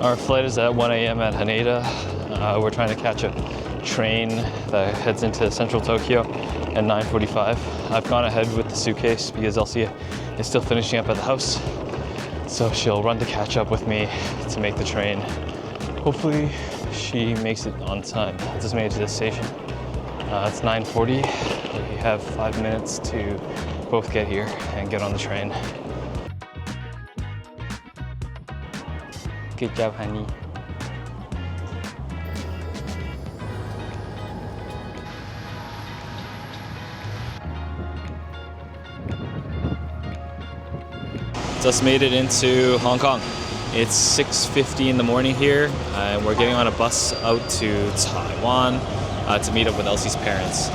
Our flight is at 1 a.m. at Haneda. We're trying to catch a train that heads into central Tokyo at 9:45. I've gone ahead with the suitcase because Elsie is still finishing up at the house. So she'll run to catch up with me to make the train. Hopefully she makes it on time. I just made it to the station. It's 9:40. We have 5 minutes to both get here and get on the train. Good job, honey. Just made it into Hong Kong. It's 6:50 in the morning here, and we're getting on a bus out to Taiwan to meet up with Elsie's parents.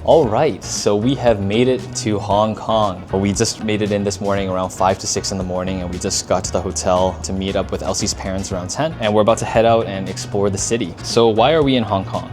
All right, so we have made it to Hong Kong. We just made it in this morning around 5 to 6 in the morning, and we just got to the hotel to meet up with Elsie's parents around 10, and we're about to head out and explore the city. So why are we in Hong Kong?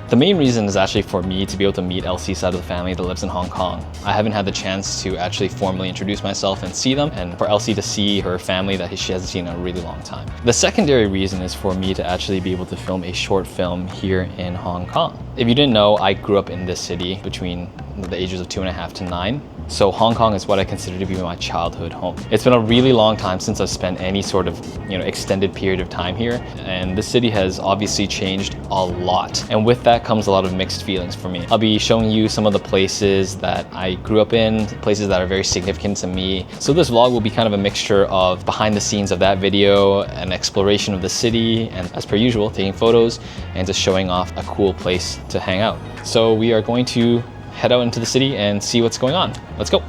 The main reason is actually for me to be able to meet Elsie's side of the family that lives in Hong Kong. I haven't had the chance to actually formally introduce myself and see them, and for Elsie to see her family that she hasn't seen in a really long time. The secondary reason is for me to actually be able to film a short film here in Hong Kong. If you didn't know, I grew up in this city between the ages of 2.5 to 9. So Hong Kong is what I consider to be my childhood home. It's been a really long time since I've spent any sort of, extended period of time here, and this city has obviously changed a lot. And with that comes a lot of mixed feelings for me. I'll be showing you some of the places that I grew up in, places that are very significant to me. So this vlog will be kind of a mixture of behind the scenes of that video, an exploration of the city, and as per usual, taking photos and just showing off a cool place to hang out. So we are going to head out into the city and see what's going on. Let's go.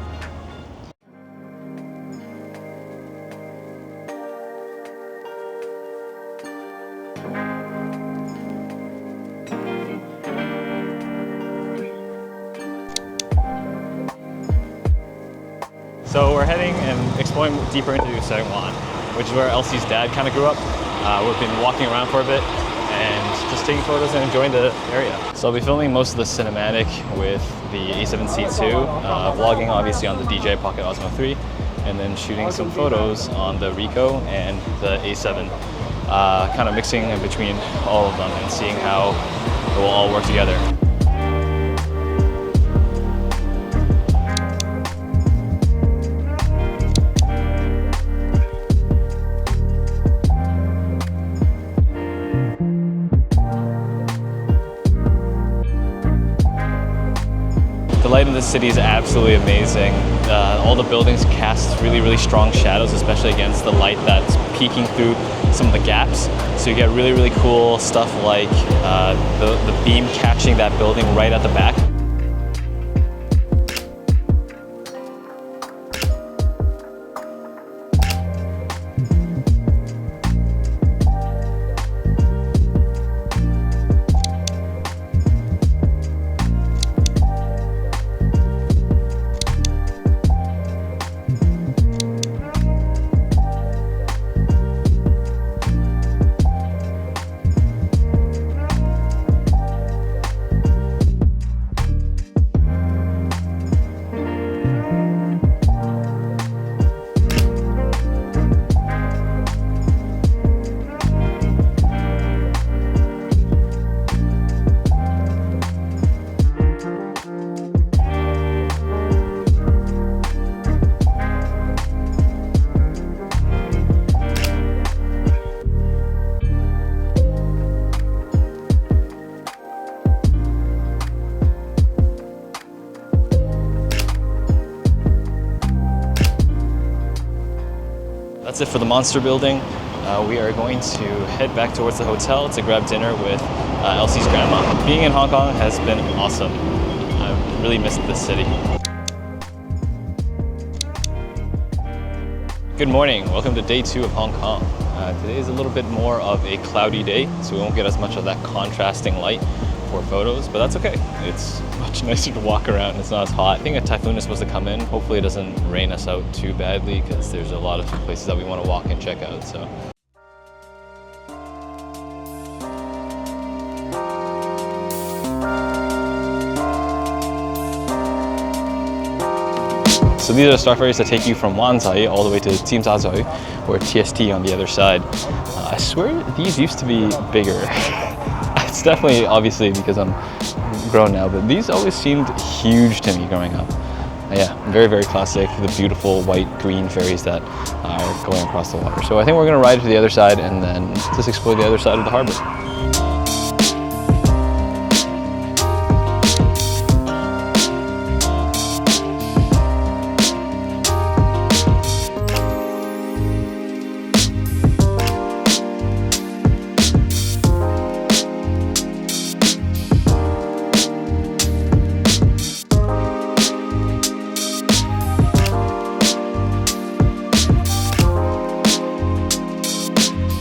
So we're heading and exploring deeper into Saigon, which is where Elsie's dad kind of grew up. We've been walking around for a bit and just taking photos and enjoying the area. So I'll be filming most of the cinematic with the A7Cii II, vlogging obviously on the DJI Pocket Osmo 3, and then shooting some photos on the Ricoh and the A7, kind of mixing in between all of them and seeing how it will all work together. The light in this city is absolutely amazing. All the buildings cast really strong shadows, especially against the light that's peeking through some of the gaps. So you get really cool stuff like the beam catching that building right at the back. That's it for the monster building. We are going to head back towards the hotel to grab dinner with Elsie's grandma. Being in Hong Kong has been awesome. I've really missed this city. Good morning, welcome to day 2 of Hong Kong. Today is a little bit more of a cloudy day, so we won't get as much of that contrasting light for photos, but that's okay. It's much nicer to walk around, it's not as hot. I think a typhoon is supposed to come in. Hopefully it doesn't rain us out too badly because there's a lot of places that we want to walk and check out. So. So these are the star ferries that take you from Wanzai all the way to Jimzazoi, or TST on the other side. I swear these used to be bigger. It's definitely obviously because I'm grown now, but these always seemed huge to me growing up. Yeah, very, very classic, the beautiful white green ferries that are going across the water. So I think we're gonna ride to the other side and then just explore the other side of the harbor.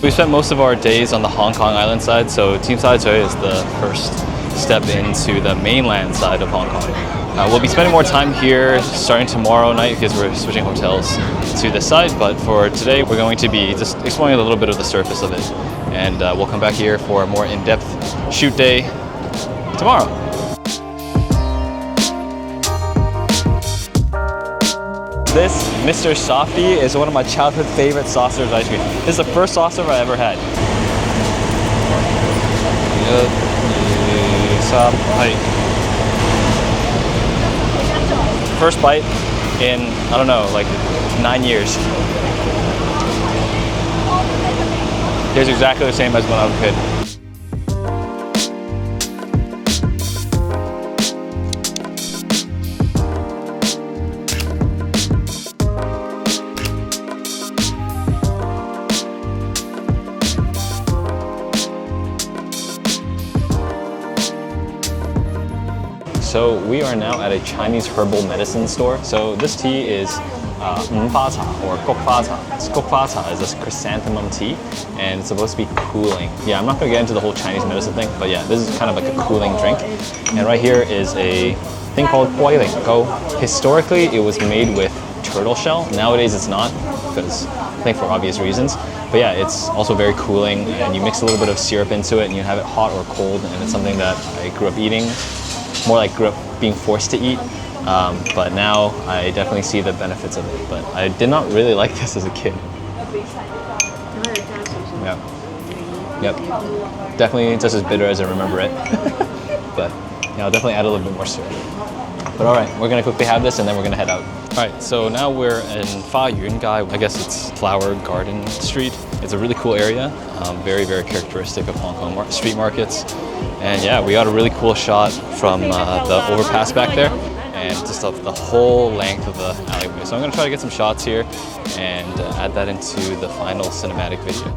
We spent most of our days on the Hong Kong island side, so Jimzazoi is the first step into the mainland side of Hong Kong. We'll be spending more time here starting tomorrow night because we're switching hotels to this side, but for today we're going to be just exploring a little bit of the surface of it, and we'll come back here for a more in-depth shoot day tomorrow. This Mr. Softy is one of my childhood favorite soft serve ice cream. This is the first soft serve I ever had. First bite in, I don't know, like 9 years. Tastes exactly the same as when I was a kid. So we are now at a Chinese herbal medicine store. So this tea is Fa Cha or Gok Fa Cha. Gok Fa Cha is this chrysanthemum tea, and it's supposed to be cooling. Yeah, I'm not gonna get into the whole Chinese medicine thing, but yeah, this is kind of like a cooling drink. And right here is a thing called Guai Ling Go. Historically, it was made with turtle shell. Nowadays, it's not, because I think for obvious reasons. But yeah, it's also very cooling, and you mix a little bit of syrup into it, and you have it hot or cold, and it's something that I grew up eating. More like grew up being forced to eat, but now I definitely see the benefits of it. But I did not really like this as a kid. Yeah. Yep. Definitely just as bitter as I remember it. But yeah, I'll definitely add a little bit more syrup. But all right, we're gonna quickly have this and then we're gonna head out. All right, so now we're in Fa Yun Gai. I guess it's Flower Garden Street. It's a really cool area, very, very characteristic of Hong Kong street markets. And yeah, we got a really cool shot from the overpass back there and just of the whole length of the alleyway. So I'm gonna try to get some shots here and add that into the final cinematic video.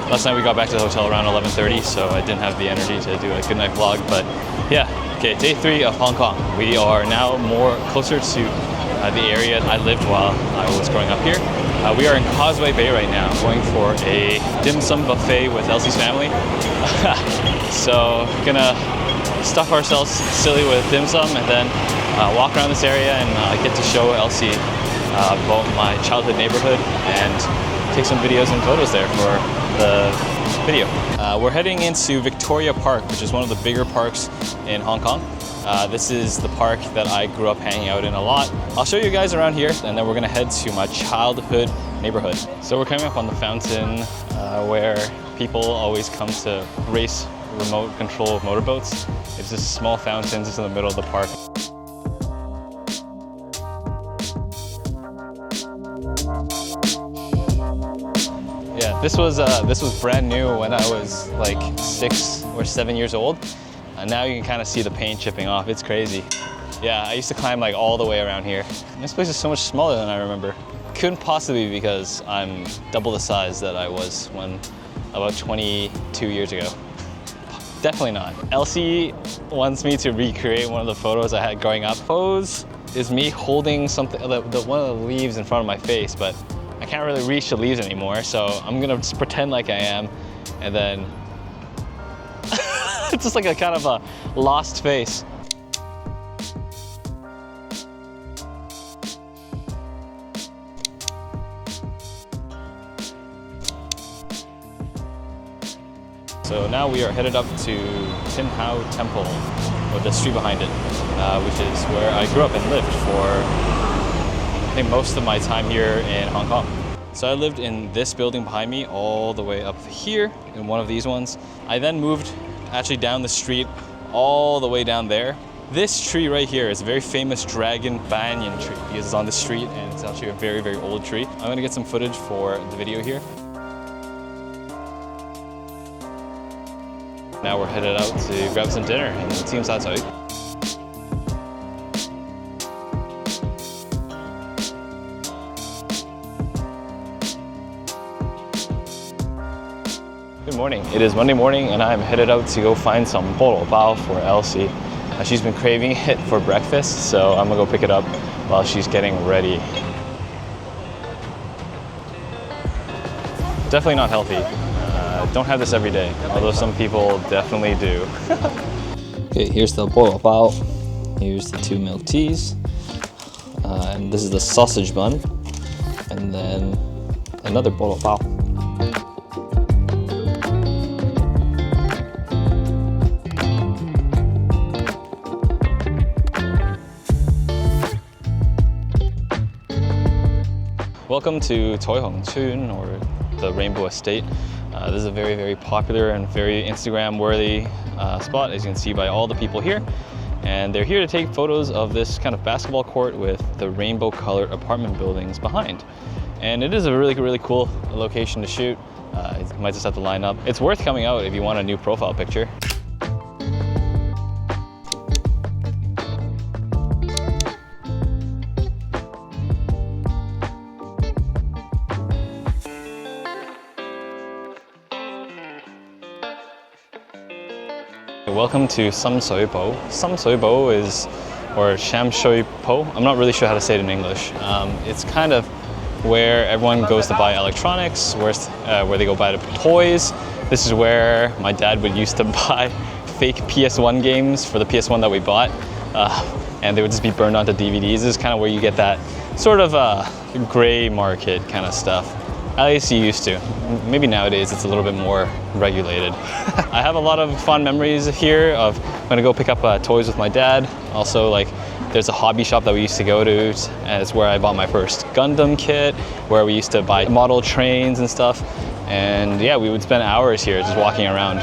Last night we got back to the hotel around 11:30, so I didn't have the energy to do a good night vlog, but yeah, okay, day 3 of Hong Kong. We are now more closer to the area I lived while I was growing up here. We are in Causeway Bay right now, going for a dim sum buffet with Elsie's family. So gonna stuff ourselves silly with dim sum and then walk around this area and get to show Elsie about my childhood neighborhood and take some videos and photos there for the video. We're heading into Victoria Park, which is one of the bigger parks in Hong Kong. This is the park that I grew up hanging out in a lot. I'll show you guys around here and then we're gonna head to my childhood neighborhood. So we're coming up on the fountain where people always come to race remote control motorboats. It's this small fountain just in the middle of the park. Yeah, this was brand new when I was like 6 or 7 years old. And now you can kind of see the paint chipping off. It's crazy. Yeah, I used to climb like all the way around here. This place is so much smaller than I remember. Couldn't possibly be because I'm double the size that I was when about 22 years ago. Definitely not. Elsie wants me to recreate one of the photos I had growing up. Pose is me holding something, one of the leaves in front of my face, but I can't really reach the leaves anymore, so I'm gonna just pretend like I am, and then it's just like a kind of a lost face. So now we are headed up to Tin Hau Temple, or the street behind it, which is where I grew up and lived for, I think, most of my time here in Hong Kong. So I lived in this building behind me all the way up here in one of these ones. I then moved actually down the street all the way down there. This tree right here is a very famous dragon banyan tree because it's on the street and it's actually a very, very old tree. I'm gonna get some footage for the video here. Now we're headed out to grab some dinner in Tsim Sha Tsui. Good morning. It is Monday morning and I'm headed out to go find some bolo bao for Elsie. She's been craving it for breakfast, so I'm gonna go pick it up while she's getting ready. Definitely not healthy. Don't have this every day, although some people definitely do. Okay, here's the bolo bao. Here's the 2 milk teas. And this is the sausage bun. And then another bolo bao. Welcome to Toi Hong Chun, or the Rainbow Estate. This is a very, very popular and very Instagram-worthy spot, as you can see by all the people here. And they're here to take photos of this kind of basketball court with the rainbow-colored apartment buildings behind. And it is a really, really cool location to shoot. You might just have to line up. It's worth coming out if you want a new profile picture. Welcome to Sham Shui Po. Sham Shui Po is, or Sham Shui Po, I'm not really sure how to say it in English. It's kind of where everyone goes to buy electronics, where they go buy the toys. This is where my dad would used to buy fake PS1 games for the PS1 that we bought, and they would just be burned onto DVDs. This is kind of where you get that sort of gray market kind of stuff. At least you used to. Maybe nowadays it's a little bit more regulated. I have a lot of fond memories here of when I go pick up toys with my dad. Also, like, there's a hobby shop that we used to go to, and it's where I bought my first Gundam kit, where we used to buy model trains and stuff. And yeah, we would spend hours here just walking around.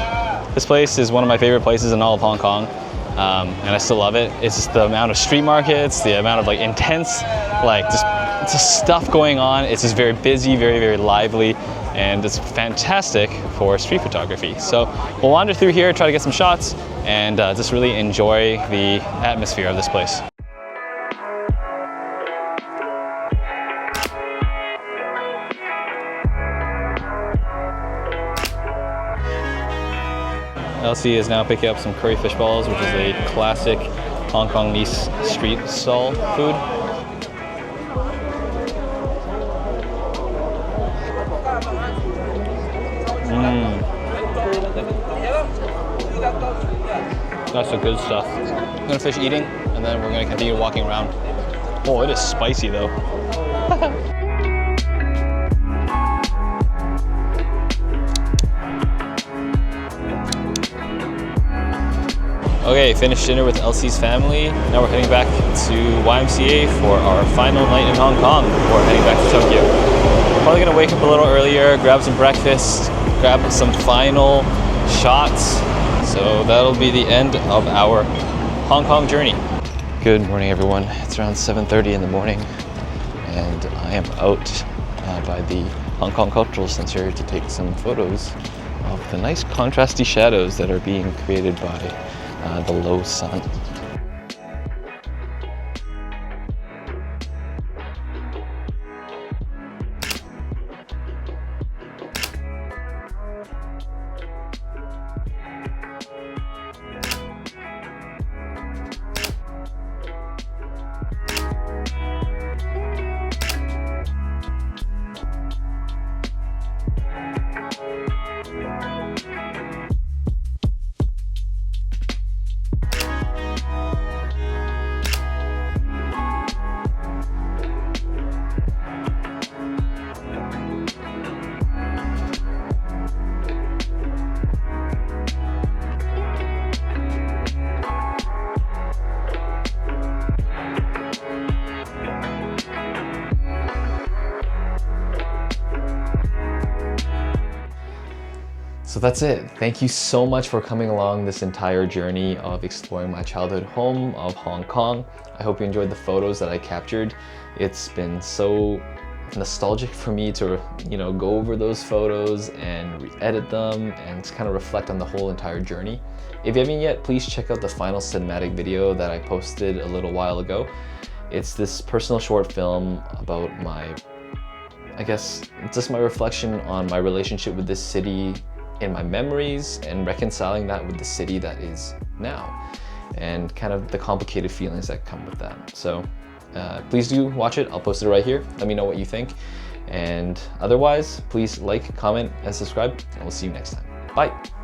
This place is one of my favorite places in all of Hong Kong. And I still love it. It's just the amount of street markets, the amount of like intense, like just stuff going on. It's just very busy, very, very lively, and it's fantastic for street photography. So we'll wander through here, try to get some shots, and just really enjoy the atmosphere of this place. Elsie is now picking up some curry fish balls, which is a classic Hong Kongese street stall food. That's the good stuff. I'm gonna finish eating, and then we're gonna continue walking around. Oh, it is spicy though. Okay, finished dinner with Elsie's family. Now we're heading back to YMCA for our final night in Hong Kong before heading back to Tokyo. Probably gonna wake up a little earlier, grab some breakfast, grab some final shots. So that'll be the end of our Hong Kong journey. Good morning, everyone. It's around 7:30 in the morning, and I am out by the Hong Kong Cultural Center to take some photos of the nice contrasty shadows that are being created by the low sun. So that's it. Thank you so much for coming along this entire journey of exploring my childhood home of Hong Kong. I hope you enjoyed the photos that I captured. It's been so nostalgic for me to, go over those photos and re-edit them and kind of reflect on the whole entire journey. If you haven't yet, please check out the final cinematic video that I posted a little while ago. It's this personal short film about just my reflection on my relationship with this city in my memories and reconciling that with the city that is now and kind of the complicated feelings that come with that. So please do watch it. I'll post it right here. Let me know what you think. And otherwise, please like, comment, and subscribe, and we'll see you next time. Bye.